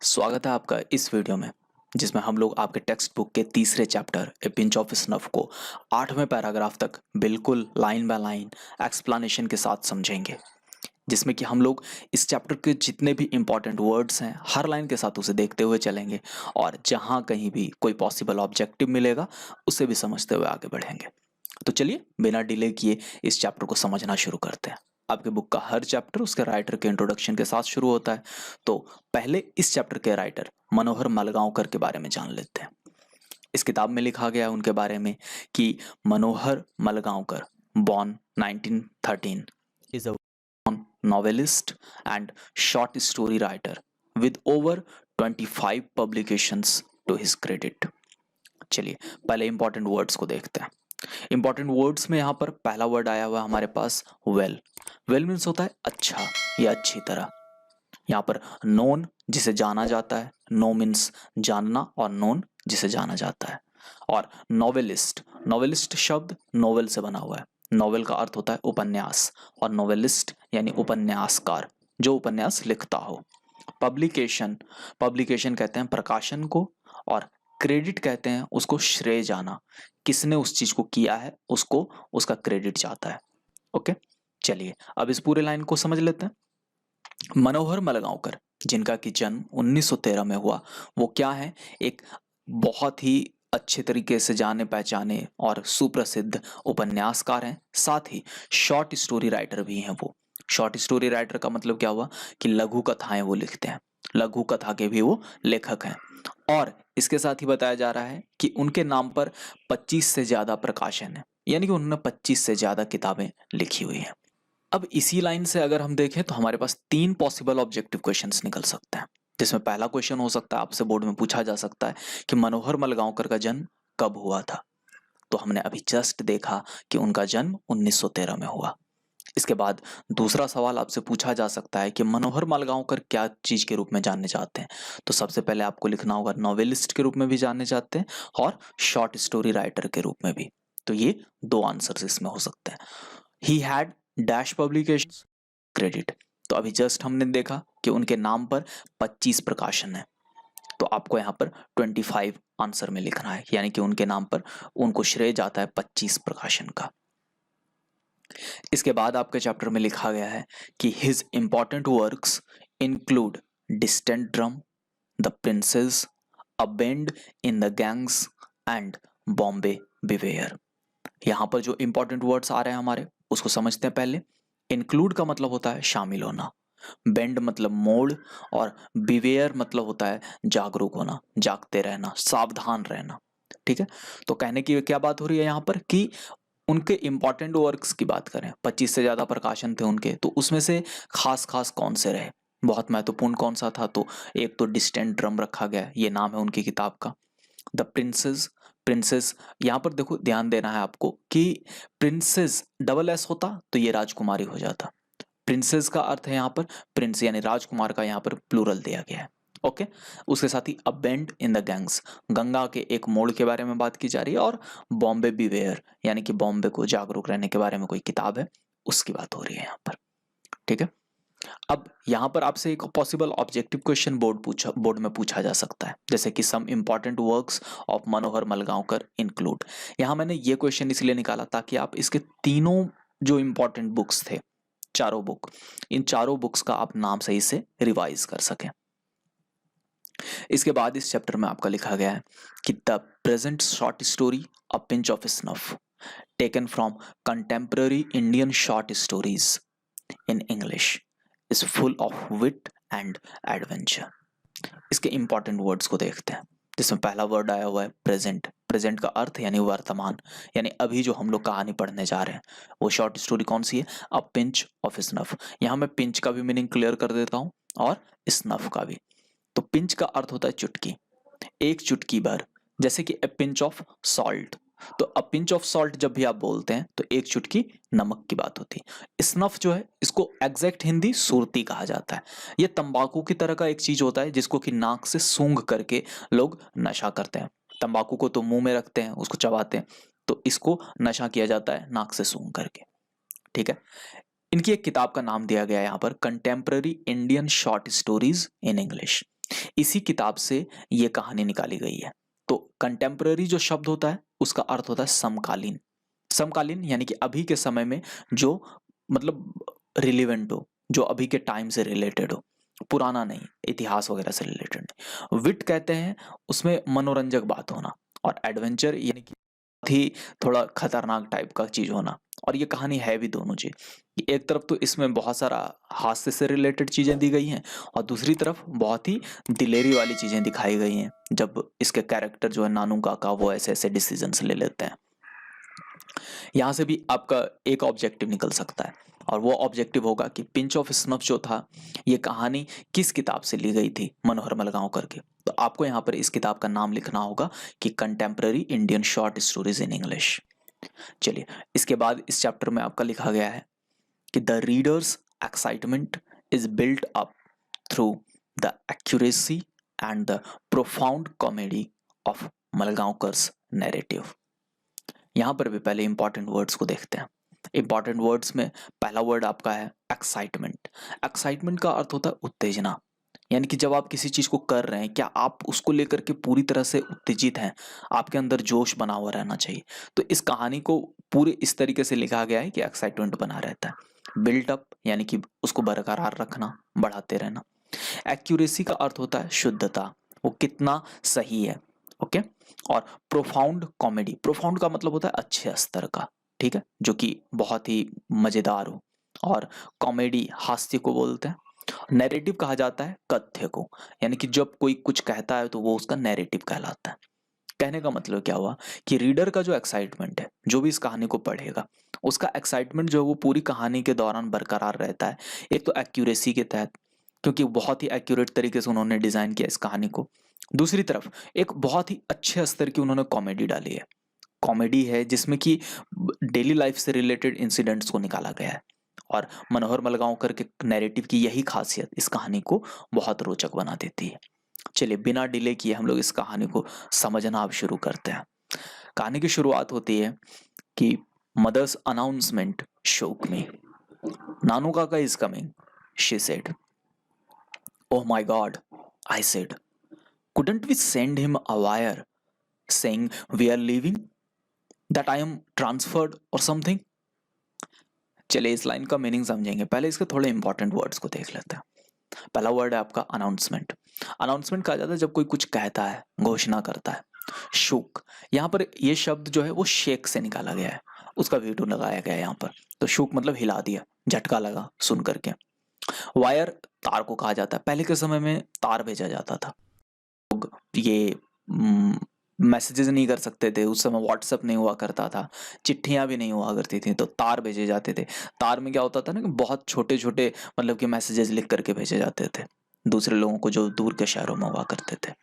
स्वागत है आपका इस वीडियो में जिसमें हम लोग आपके टेक्स्ट बुक के तीसरे chapter A pinch of snuff को 8वें पैराग्राफ तक बिल्कुल लाइन बाय लाइन एक्सप्लेनेशन के साथ समझेंगे, जिसमें कि हम लोग इस चैप्टर के जितने भी इंपॉर्टेंट वर्ड्स हैं हर लाइन के साथ उसे देखते हुए चलेंगे और जहां कहीं भी कोई पॉसिबल ऑब्जेक्टिव मिलेगा उसे भी समझते हुए आगे बढ़ेंगे। तो चलिए बिना डिले किए इस चैप्टर को समझना शुरू करते हैं। आपके बुक का हर चैप्टर उसके राइटर के इंट्रोडक्शन के साथ शुरू होता है, तो पहले इस चैप्टर के राइटर मनोहर मलगांवकर के बारे में जान लेते हैं। इस किताब में लिखा गया है उनके बारे में कि मनोहर मलगांवकर born 1913 is a novelist and short story writer with over 25 publications to his credit। चलिए पहले इंपॉर्टेंट वर्ड्स को देखते हैं। इंपॉर्टेंट वर्ड्स में यहाँ पर पहला वर्ड आया हुआ है हमारे पास वेल। वेल मीन्स होता है अच्छा या अच्छी तरह। यहाँ पर नोन जिसे जाना जाता है, नो मीन्स जानना और नोन जिसे जाना जाता है। और नॉवेलिस्ट, नॉवेलिस्ट शब्द नोवेल से बना हुआ है। नोवेल का अर्थ होता है उपन्यास और नोवेलिस्ट यानी उपन्यासकार जो उपन्यास लिखता हो। पब्लिकेशन, पब्लिकेशन कहते हैं प्रकाशन को और क्रेडिट कहते हैं उसको श्रेय जाना, किसने उस चीज को किया है उसको उसका क्रेडिट जाता है। ओके चलिए अब इस पूरे लाइन को समझ लेते हैं। मनोहर मलगांवकर जिनका कि जन्म 1913 में हुआ, वो क्या है, एक बहुत ही अच्छे तरीके से जाने पहचाने और सुप्रसिद्ध उपन्यासकार हैं, साथ ही शॉर्ट स्टोरी राइटर भी हैं। वो शॉर्ट स्टोरी राइटर का मतलब क्या हुआ कि लघु कथाएं वो लिखते हैं, लघु कथा के भी वो लेखक हैं। और इसके साथ ही बताया जा रहा है कि उनके नाम पर 25 से ज्यादा प्रकाशन है, यानी कि उन्होंने 25 से ज्यादा किताबें लिखी हुई हैं। अब इसी लाइन से अगर हम देखें तो हमारे पास 3 पॉसिबल ऑब्जेक्टिव क्वेश्चंस निकल सकते हैं, जिसमें पहला क्वेश्चन हो सकता है, आपसे बोर्ड में पूछा जा सकता है कि मनोहर मलगांवकर का जन्म कब हुआ था। तो हमने अभी जस्ट देखा कि उनका जन्म 1913 में हुआ। इसके बाद दूसरा सवाल आपसे पूछा जा सकता है कि मनोहर मलगांवकर क्या चीज के रूप में जानने जाते हैं। तो सबसे पहले आपको लिखना होगा नॉवेलिस्ट के रूप में भी जानने जाते हैं और शॉर्ट स्टोरी राइटर के रूप में भी। तो ये 2 आंसर्स इसमें हो सकते हैं। He had dash publications, credit. तो अभी जस्ट हमने देखा कि उनके नाम पर 25 प्रकाशन है, तो आपको यहाँ पर 25 आंसर में लिखना है, यानी कि उनके नाम पर उनको श्रेय जाता है 25 प्रकाशन का। इसके बाद आपके चैप्टर में लिखा गया है कि his important works include distant drum, the princess, a bend in the gangs and Bombay beware. यहाँ पर जो इंपॉर्टेंट वर्ड्स आ रहे हैं हमारे उसको समझते हैं पहले। इंक्लूड का मतलब होता है शामिल होना, बेंड मतलब मोड़, और बिवेयर मतलब होता है जागरूक होना, जागते रहना, सावधान रहना। ठीक है, तो कहने की क्या बात हो रही है यहाँ पर कि उनके इंपॉर्टेंट वर्क्स की बात करें, 25 से ज्यादा प्रकाशन थे उनके, तो उसमें से खास खास कौन से रहे, बहुत महत्वपूर्ण कौन सा था। तो एक तो डिस्टेंट ड्रम रखा गया, ये नाम है उनकी किताब का। द प्रिंसेस, प्रिंसेस यहाँ पर देखो ध्यान देना है आपको कि प्रिंसेस डबल एस होता तो ये राजकुमारी हो जाता। प्रिंसेस का अर्थ है यहाँ पर प्रिंस, यानी राजकुमार का यहाँ पर प्लूरल दिया गया है। ओके, उसके साथ ही a bend in the Ganges, Ganga के एक मोड़ के बारे में बात की जा रही है, और बॉम्बे बिवेयर यानी कि बॉम्बे को जागरूक रहने के बारे में कोई किताब है उसकी बात हो रही है यहाँ पर। ठीक है, अब यहाँ पर आपसे एक पॉसिबल ऑब्जेक्टिव क्वेश्चन बोर्ड में पूछा जा सकता है, जैसे कि some important works of Manohar Malgaonkar include. यहाँ मैंने ये क्वेश्चन इसलिए निकाला ताकि आप इसके तीनों जो इंपॉर्टेंट बुक्स थे, चारों बुक, इन चारों बुक्स का आप नाम सही से रिवाइज कर सकें। इसके बाद इस चैप्टर में आपका लिखा गया है कि the present short story a pinch of snuff taken from contemporary Indian short stories in English is full of wit and adventure. इसके इंपॉर्टेंट वर्ड्स को देखते हैं, जिसमें पहला वर्ड आया हुआ है प्रेजेंट। प्रेजेंट का अर्थ यानी वर्तमान, यानी अभी जो हम लोग कहानी पढ़ने जा रहे हैं वो शॉर्ट स्टोरी कौन सी है, अ पिंच ऑफ स्नफ। यहाँ मैं पिंच का भी मीनिंग क्लियर कर देता हूँ और स्नफ का भी। तो पिंच का अर्थ होता है चुटकी, एक चुटकी भर, जैसे कि ए पिंच ऑफ सॉल्ट। तो अ पिंच ऑफ सॉल्ट जब भी आप बोलते हैं तो एक चुटकी नमक की बात होती है। स्नफ जो है इसको एग्जैक्ट हिंदी सुरती कहा जाता है। ये तंबाकू की तरह का एक चीज होता है जिसको कि नाक से सूंघ करके लोग नशा करते हैं। तंबाकू को तो मुंह में रखते हैं, उसको चबाते हैं, तो इसको नशा किया जाता है नाक से सूंघ करके। ठीक है, इनकी एक किताब का नाम दिया गया है यहाँ पर contemporary Indian short stories in English. इसी किताब से ये कहानी निकाली गई है। तो कंटेम्पररी जो शब्द होता है उसका अर्थ होता है समकालीन। समकालीन यानी कि अभी के समय में जो मतलब रिलेवेंट हो, जो अभी के टाइम से रिलेटेड हो, पुराना नहीं, इतिहास वगैरह से रिलेटेड नहीं। विट कहते हैं उसमें मनोरंजक बात होना, और एडवेंचर यानी कि थी थोड़ा खतरनाक टाइप का चीज होना। और ये कहानी है भी दोनों चीज, कि एक तरफ तो इसमें बहुत सारा हास्य से रिलेटेड चीजें दी गई हैं, और दूसरी तरफ बहुत ही दिलेरी वाली चीजें दिखाई गई हैं, जब इसके कैरेक्टर जो है नानू काका वो ऐसे ऐसे डिसीजंस ले लेते हैं। यहाँ से भी आपका एक ऑब्जेक्टिव निकल सकता है, और वो ऑब्जेक्टिव होगा कि पिंच ऑफ स्नफ जो था ये कहानी किस किताब से ली गई थी, मनोहर मलगांवकर के। तो आपको यहाँ पर इस किताब का नाम लिखना होगा कि contemporary Indian short stories in English. चलिए, इसके बाद इस चैप्टर में आपका लिखा गया है कि the reader's excitement is built up through the accuracy and the profound comedy of Malgaonkar's narrative. यहां पर भी पहले इंपॉर्टेंट वर्ड्स को देखते हैं। इंपॉर्टेंट वर्ड्स में पहला वर्ड आपका है एक्साइटमेंट। एक्साइटमेंट का अर्थ होता है उत्तेजना, यानी कि जब आप किसी चीज को कर रहे हैं, क्या आप उसको लेकर के पूरी तरह से उत्तेजित हैं, आपके अंदर जोश बना हुआ रहना चाहिए। तो इस कहानी को पूरे इस तरीके से लिखा गया है कि एक्साइटमेंट बना रहता है। बिल्ट अप यानी कि उसको बरकरार रखना, बढ़ाते रहना। एक्यूरेसी का अर्थ होता है शुद्धता, वो कितना सही है। ओके। और प्रोफाउंड कॉमेडी, प्रोफाउंड का मतलब होता है अच्छे स्तर का, ठीक है, जो कि बहुत ही मजेदार हो। और कॉमेडी हास्य को बोलते हैं। नैरेटिव कहा जाता है कथ्य को, यानी कि जब कोई कुछ कहता है तो वो उसका नैरेटिव कहलाता है। कहने का मतलब क्या हुआ कि रीडर का जो एक्साइटमेंट है, जो भी इस कहानी को पढ़ेगा उसका एक्साइटमेंट जो है वो पूरी कहानी के दौरान बरकरार रहता है। एक तो एक्यूरेसी के तहत, क्योंकि बहुत ही एक्यूरेट तरीके से उन्होंने डिजाइन किया इस कहानी को। दूसरी तरफ एक बहुत ही अच्छे स्तर की उन्होंने कॉमेडी डाली है। कॉमेडी है जिसमें कि डेली लाइफ से रिलेटेड इंसिडेंट्स को निकाला गया है। और मनोहर मलगांवकर के नैरेटिव की यही खासियत इस कहानी को बहुत रोचक बना देती है। चलिए, बिना डिले किए हम लोग इस कहानी को समझना अब शुरू करते हैं। कहानी की शुरुआत होती है कि मदर्स अनाउंसमेंट शोक मी, नानू Kaka is coming, she said. Oh my God, I said, couldn't we send him a wire saying we are leaving, that I am transferred or something? चलिए, इस लाइन का मीनिंग समझेंगे, पहले इसके थोड़े इंपॉर्टेंट वर्ड्स को देख लेते हैं। पहला वर्ड है आपका अनाउंसमेंट। अनाउंसमेंट कहा जाता है जब कोई कुछ कहता है, घोषणा करता है। शूक, यहाँ पर ये शब्द जो है वो शेक से निकाला गया है, उसका वीटू लगाया गया है यहाँ पर। तो शूक मतलब हिला दिया, झटका लगा सुन करके। वायर तार को कहा जाता है, पहले के समय में तार भेजा जाता था। लोग ये मैसेजेस नहीं कर सकते थे उस समय, व्हाट्सएप नहीं हुआ करता था, चिट्ठियां भी नहीं हुआ करती थी, तो तार भेजे जाते थे। तार में क्या होता था ना कि बहुत छोटे छोटे मतलब कि मैसेजेस लिख करके भेजे जाते थे दूसरे लोगों को जो दूर के शहरों में हुआ करते थे।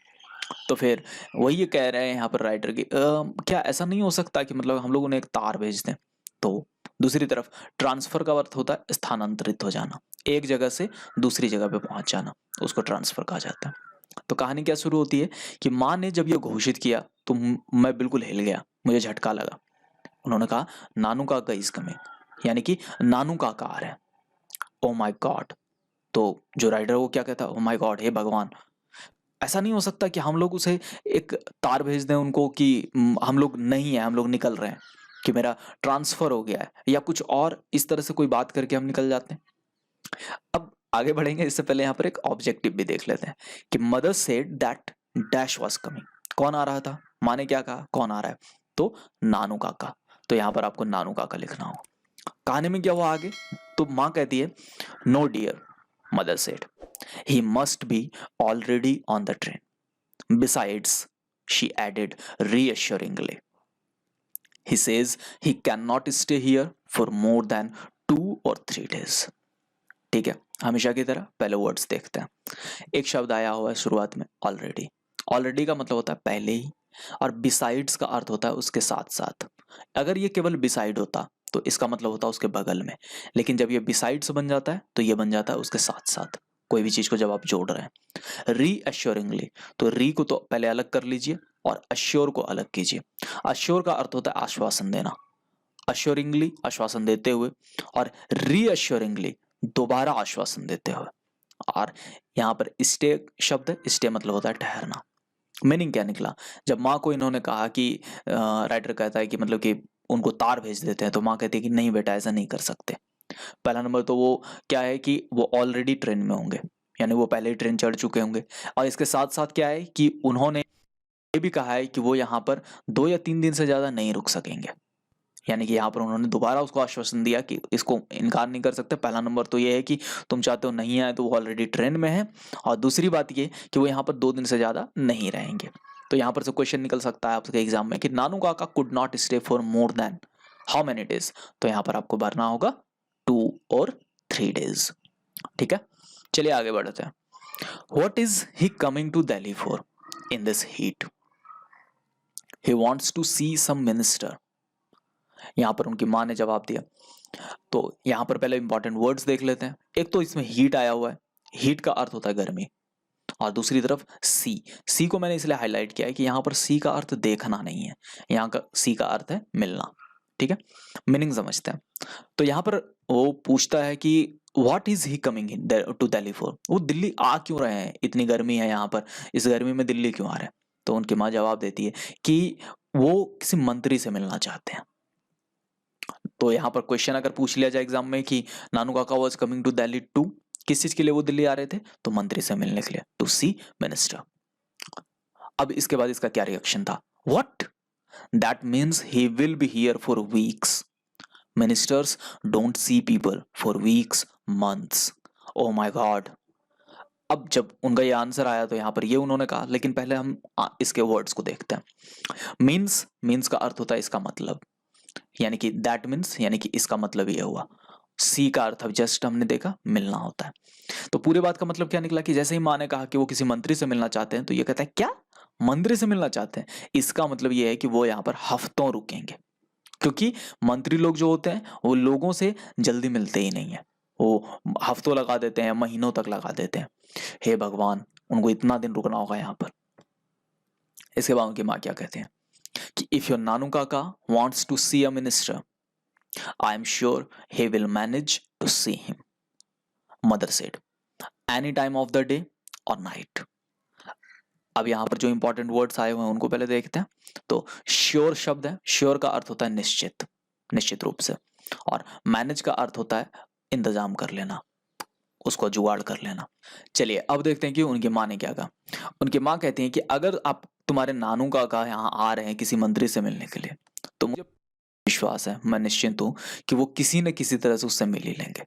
तो फिर वही ये कह रहे हैं यहाँ पर राइटर की, क्या ऐसा नहीं हो सकता कि मतलब हम लोग उन्हें एक तार भेज दें। तो दूसरी तरफ ट्रांसफर का अर्थ होता है स्थानांतरित हो जाना, एक जगह से दूसरी जगह पे पहुंच जाना, उसको ट्रांसफर कहा जाता है। तो कहानी क्या शुरू होती है कि माँ ने जब ये घोषित किया तो मैं बिल्कुल हिल गया, मुझे झटका लगा। उन्होंने कहा नानू काका इज कमिंग, यानी कि नानू काका आ रहे हैं। ओ माय गॉड, तो जो राइडर वो क्या कहता है, ओ माय गॉड, हे भगवान, ऐसा नहीं हो सकता कि हम लोग उसे एक तार भेज दें उनको कि हम लोग नहीं है, हम लोग निकल रहे हैं, कि मेरा ट्रांसफर हो गया है, या कुछ और इस तरह से कोई बात करके हम निकल जाते हैं। अब आगे बढ़ेंगे, इससे पहले यहाँ पर एक ऑब्जेक्टिव भी देख लेते हैं कि mother said that dash was coming. कौन आ रहा था, माँ ने क्या कहा, कौन आ रहा है, तो नानू काका। तो यहाँ पर आपको नानू काका लिखना हो। कहानी में क्या हुआ आगे, तो माँ कहती है no dear, mother said, he must be already on the train, besides, she added reassuringly, he says he cannot stay here for more than 2 or 3 days। ठीक है, हमेशा की तरह पहले वर्ड्स देखते हैं। एक शब्द आया हुआ है शुरुआत में, ऑलरेडी। ऑलरेडी का मतलब होता है पहले ही, और बिसाइड्स का अर्थ होता है उसके साथ साथ। अगर ये केवल बिसाइड होता तो इसका मतलब होता है उसके बगल में, लेकिन जब ये बिसाइड्स बन जाता है तो ये बन जाता है उसके साथ साथ। कोई भी चीज को जब आप जोड़ रहे हैं। रीअश्योरिंगली, तो री को तो पहले अलग कर लीजिए और अश्योर को अलग कीजिए। अश्योर का अर्थ होता है आश्वासन देना, अश्योरिंगली आश्वासन देते हुए, और रीअश्योरिंगली दोबारा आश्वासन देते हुए। और यहाँ पर स्टे शब्द है, स्टे मतलब होता है ठहरना। मीनिंग क्या निकला, जब माँ को इन्होंने कहा कि राइटर कहता है कि मतलब कि उनको तार भेज देते हैं, तो माँ कहती है कि नहीं बेटा ऐसा नहीं कर सकते। पहला नंबर तो वो क्या है कि वो ऑलरेडी ट्रेन में होंगे, यानी वो पहले ही ट्रेन चढ़ चुके होंगे। और इसके साथ साथ क्या है कि उन्होंने ये भी कहा है कि वो यहाँ पर 2 या 3 दिन से ज़्यादा नहीं रुक सकेंगे, यानी कि यहाँ पर उन्होंने दोबारा उसको आश्वासन दिया कि इसको इनकार नहीं कर सकते। पहला नंबर तो ये है कि तुम चाहते हो नहीं आए तो वो ऑलरेडी ट्रेन में है, और दूसरी बात ये कि वो यहाँ पर 2 दिन से ज़्यादा नहीं रहेंगे। तो यहाँ पर से क्वेश्चन निकल सकता है आपके एग्जाम में कि नानू काका could not stay for more than how many days, तो यहाँ पर आपको भरना होगा 2 और 3 डेज। ठीक है, चलिए आगे बढ़ते हैं। What is he coming to Delhi for in this heat? He wants to see some minister. यहाँ पर उनकी माँ ने जवाब दिया। तो यहाँ पर पहले इंपॉर्टेंट वर्ड्स देख लेते हैं। एक तो इसमें हीट आया हुआ है, हीट का अर्थ होता है गर्मी, और दूसरी तरफ सी को मैंने इसलिए हाईलाइट किया है कि यहाँ पर सी का अर्थ देखना नहीं है, यहाँ का सी का अर्थ है मिलना। ठीक है, मीनिंग समझते हैं। तो यहाँ पर वो पूछता है कि what is he coming in to Delhi for, वो दिल्ली आ क्यों रहे हैं, इतनी गर्मी है यहाँ पर, इस गर्मी में दिल्ली क्यों आ रहे हैं? तो उनकी माँ जवाब देती है कि वो किसी मंत्री से मिलना चाहते हैं। तो यहाँ पर क्वेश्चन अगर पूछ लिया जाए एग्जाम में कि Nanu Kaka was coming to Delhi to, किस चीज के लिए वो दिल्ली आ रहे थे? तो मंत्री से मिलने के लिए, टू सी मिनिस्टर। अब इसके बाद इसका क्या रिएक्शन था? What, that means he will be here for weeks, ministers don't see people for weeks, months. Oh my God. अब जब उनका ये आंसर आया तो यहाँ पर ये उन्होंने कहा, लेकिन पहले हम इसके वर्ड्स को देखते हैं। मीन्स का अर्थ होता है इसका मतलब, यानी कि दैट मीन्स यानी कि इसका मतलब ये हुआ। सी का अर्थ अब जस्ट हमने देखा मिलना होता है। तो पूरी बात का मतलब क्या निकला कि जैसे ही माँ ने कहा कि वो किसी मंत्री से मिलना चाहते हैं, तो ये कहता है क्या मंत्री से मिलना चाहते हैं? इसका मतलब ये है कि वो यहाँ पर हफ्तों रुकेंगे, क्योंकि मंत्री लोग जो होते हैं वो लोगों से जल्दी मिलते ही नहीं है, वो हफ्तों लगा देते हैं, महीनों तक लगा देते हैं। हे भगवान, उनको इतना दिन रुकना होगा यहाँ पर। इसके बाद उनकी माँ क्या कहते हैं कि इफ योर नानू काका wants to see a minister, I am sure he will manage to see him. Mother said, any time of the day or night. अब यहाँ पर जो इंपॉर्टेंट वर्ड्स आए हुए हैं उनको पहले देखते हैं। तो श्योर शब्द है, श्योर का अर्थ होता है निश्चित, निश्चित रूप से, और मैनेज का अर्थ होता है इंतजाम कर लेना, उसको जुगाड़ कर लेना। चलिए अब देखते हैं कि उनकी माँ ने क्या कहा। उनकी माँ कहती हैं कि अगर आप तुम्हारे नानू काका यहाँ आ रहे हैं किसी मंत्री से मिलने के लिए, तो मुझे विश्वास है, मैं निश्चिंत हूँ कि वो किसी न किसी तरह से उससे मिल ही लेंगे।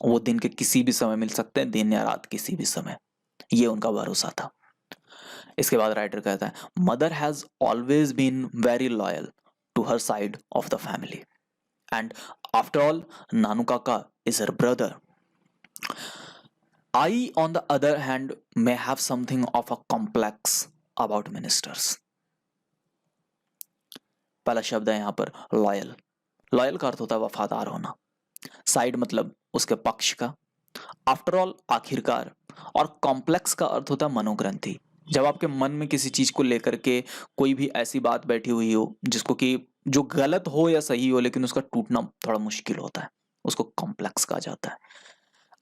वो दिन के किसी भी समय मिल सकते हैं, दिन या रात किसी भी समय, ये उनका भरोसा था। इसके बाद राइटर कहता है, mother has always been very loyal to her side of the family, and after all Nanu Kaka is her brother. I, on the other hand, may have something of a complex about ministers. पहला शब्द है यहाँ पर loyal. Loyal का अर्थ होता है वफादार होना, साइड मतलब उसके पक्ष का, आफ्टर ऑल आखिरकार, और कॉम्प्लेक्स का अर्थ होता है मनोग्रंथि। जब आपके मन में किसी चीज को लेकर के कोई भी ऐसी बात बैठी हुई हो जिसको कि जो गलत हो या सही हो लेकिन उसका टूटना थोड़ा मुश्किल होता है, उसको कॉम्प्लेक्स कहा जाता है।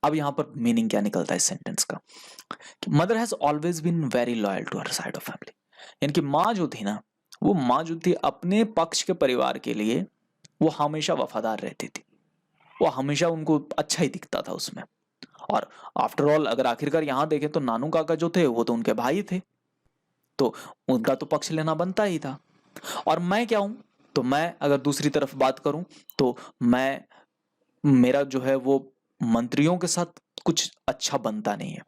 अब यहाँ पर मीनिंग क्या निकलता है इस सेंटेंस का? Mother has always been very loyal to her side of family, यानी कि माँ जो थी ना, वो माँ जो थी अपने पक्ष के परिवार के लिए वो हमेशा वफादार रहती थी, वो हमेशा उनको अच्छा ही दिखता था उसमें। और आफ्टर ऑल अगर आखिरकार यहाँ देखें तो नानू काका जो थे वो तो उनके भाई थे, तो उनका तो पक्ष लेना बनता ही था। और मैं क्या हूं, तो मैं अगर दूसरी तरफ बात करूं तो मैं, मेरा जो है वो मंत्रियों के साथ कुछ अच्छा बनता नहीं है,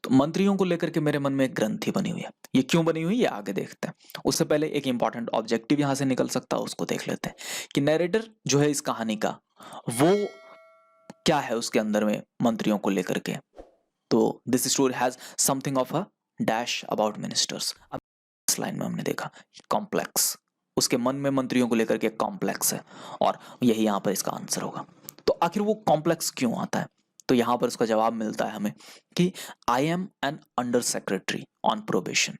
तो मंत्रियों को लेकर के मेरे मन में एक ग्रंथि बनी हुई है। ये क्यों बनी हुई है ये आगे देखते हैं। उससे पहले एक इंपॉर्टेंट ऑब्जेक्टिव यहां से निकल सकता है, उसको देख लेते हैं कि नैरेटर जो है इस कहानी का वो क्या है उसके अंदर में मंत्रियों को लेकर के। तो this story has something of a dash about ministers. अब इस लाइन में हमने देखा कॉम्प्लेक्स, उसके मन में मंत्रियों को लेकर के कॉम्प्लेक्स है, और यही यहाँ पर इसका आंसर होगा। तो आखिर वो कॉम्प्लेक्स क्यों आता है? तो यहाँ पर उसका जवाब मिलता है हमें कि I am an under secretary on probation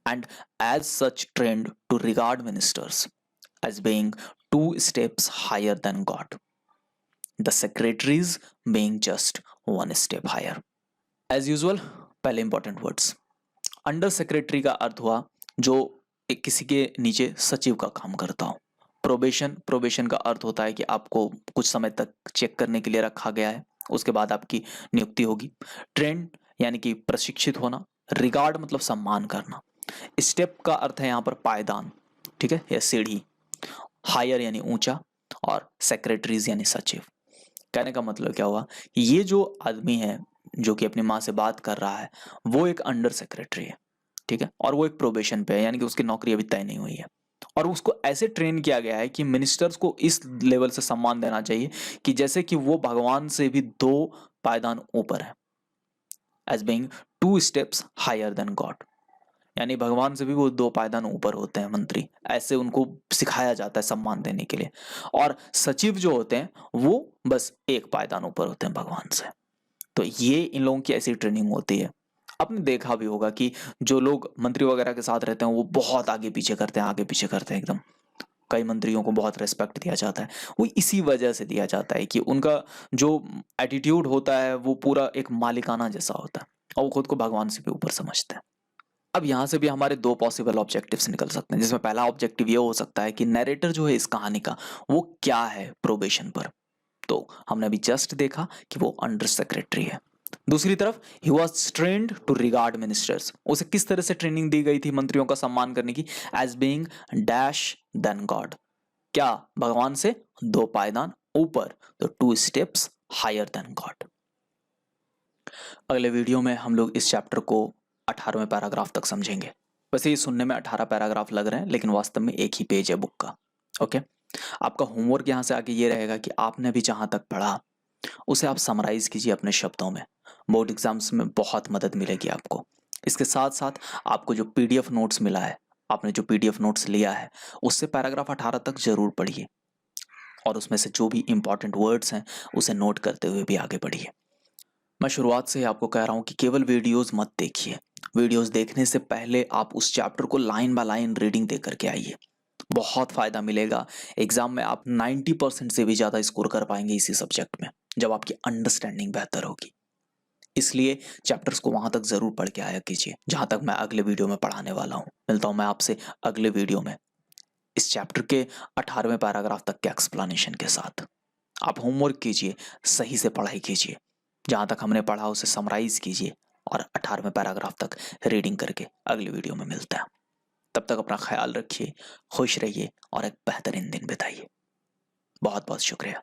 and as such trained to regard ministers as being 2 steps higher than God, the secretaries being just 1 step higher. As usual पहले इंपॉर्टेंट वर्ड्स। अंडर सेक्रेटरी का अर्थ हुआ जो एक किसी के नीचे सचिव का काम करता हो। प्रोबेशन का अर्थ होता है कि आपको कुछ समय तक चेक करने के लिए रखा गया है, उसके बाद आपकी नियुक्ति होगी। ट्रेंड यानी कि प्रशिक्षित होना। रिगार्ड मतलब सम्मान करना। स्टेप का अर्थ है यहाँ पर पायदान, ठीक है, या सीढ़ी। हायर यानी ऊंचा, और सेक्रेटरीज यानी सचिव। कहने का मतलब क्या हुआ, ये जो आदमी है जो कि अपनी माँ से बात कर रहा है वो एक अंडर सेक्रेटरी है, ठीक है, और वो एक प्रोबेशन पे है, यानी कि उसकी नौकरी अभी तय नहीं हुई है। और उसको ऐसे ट्रेन किया गया है कि मिनिस्टर्स को इस लेवल से सम्मान देना चाहिए कि जैसे कि वो भगवान से भी 2 पायदान ऊपर है। As being 2 steps higher than God, यानी भगवान से भी वो 2 पायदान ऊपर होते हैं मंत्री, ऐसे उनको सिखाया जाता है सम्मान देने के लिए। और सचिव जो होते हैं वो बस 1 पायदान ऊपर होते हैं भगवान से। तो ये इन लोगों की ऐसी ट्रेनिंग होती है। आपने देखा भी होगा कि जो लोग मंत्री वगैरह के साथ रहते हैं वो बहुत आगे पीछे करते हैं, आगे पीछे करते हैं एकदम। कई मंत्रियों को बहुत रेस्पेक्ट दिया जाता है, वो इसी वजह से दिया जाता है कि उनका जो एटीट्यूड होता है वो पूरा एक मालिकाना जैसा होता है, और वो खुद को भगवान से भी ऊपर समझते हैं। अब यहाँ से भी हमारे 2 पॉसिबल ऑब्जेक्टिव्स निकल सकते हैं, जिसमें पहला ऑब्जेक्टिव ये हो सकता है कि नैरेटर जो है इस कहानी का वो क्या है प्रोबेशन पर। तो हमने अभी जस्ट देखा कि वो अंडर सेक्रेटरी है। दूसरी तरफ he was trained to regard ministers, उसे किस तरह से ट्रेनिंग दी गई थी मंत्रियों का सम्मान करने की, as being dash than God, क्या भगवान से 2 पायदान ऊपर, तो 2 स्टेप्स हायर देन गॉड। अगले वीडियो में हम लोग इस चैप्टर को 18वें पैराग्राफ तक समझेंगे। वैसे ये सुनने में 18 पैराग्राफ लग रहे हैं, लेकिन वास्तव में एक ही पेज है बुक का। ओके, आपका होमवर्क यहाँ से आगे ये रहेगा कि आपने अभी जहाँ तक पढ़ा उसे आप समराइज कीजिए अपने शब्दों में। बोर्ड एग्जाम्स में बहुत मदद मिलेगी आपको। इसके साथ साथ आपको जो पीडीएफ नोट्स मिला है, आपने जो पीडीएफ नोट्स लिया है, उससे पैराग्राफ 18 तक जरूर पढ़िए, और उसमें से जो भी इंपॉर्टेंट वर्ड्स हैं उसे नोट करते हुए भी आगे बढ़िए। मैं शुरुआत से ही आपको कह रहा हूँ कि केवल वीडियोस मत देखिए, वीडियोस देखने से पहले आप उस चैप्टर को लाइन बाय लाइन रीडिंग दे करके आइए, बहुत फायदा मिलेगा। एग्जाम में आप 90% से भी ज़्यादा स्कोर कर पाएंगे इसी सब्जेक्ट में, जब आपकी अंडरस्टैंडिंग बेहतर होगी। इसलिए चैप्टर्स को वहां तक जरूर पढ़ के आया कीजिए जहां तक मैं अगले वीडियो में पढ़ाने वाला हूं। मिलता हूं मैं आपसे अगले वीडियो में इस चैप्टर के 18वें पैराग्राफ तक के एक्सप्लेनेशन के साथ। आप होमवर्क कीजिए, सही से पढ़ाई कीजिए, जहां तक हमने पढ़ा उसे समराइज कीजिए, और 18वें पैराग्राफ तक रीडिंग करके अगले वीडियो में मिलता है। तब तक अपना ख्याल रखिए, खुश रहिए और एक बेहतरीन दिन बिताइए। बहुत बहुत शुक्रिया।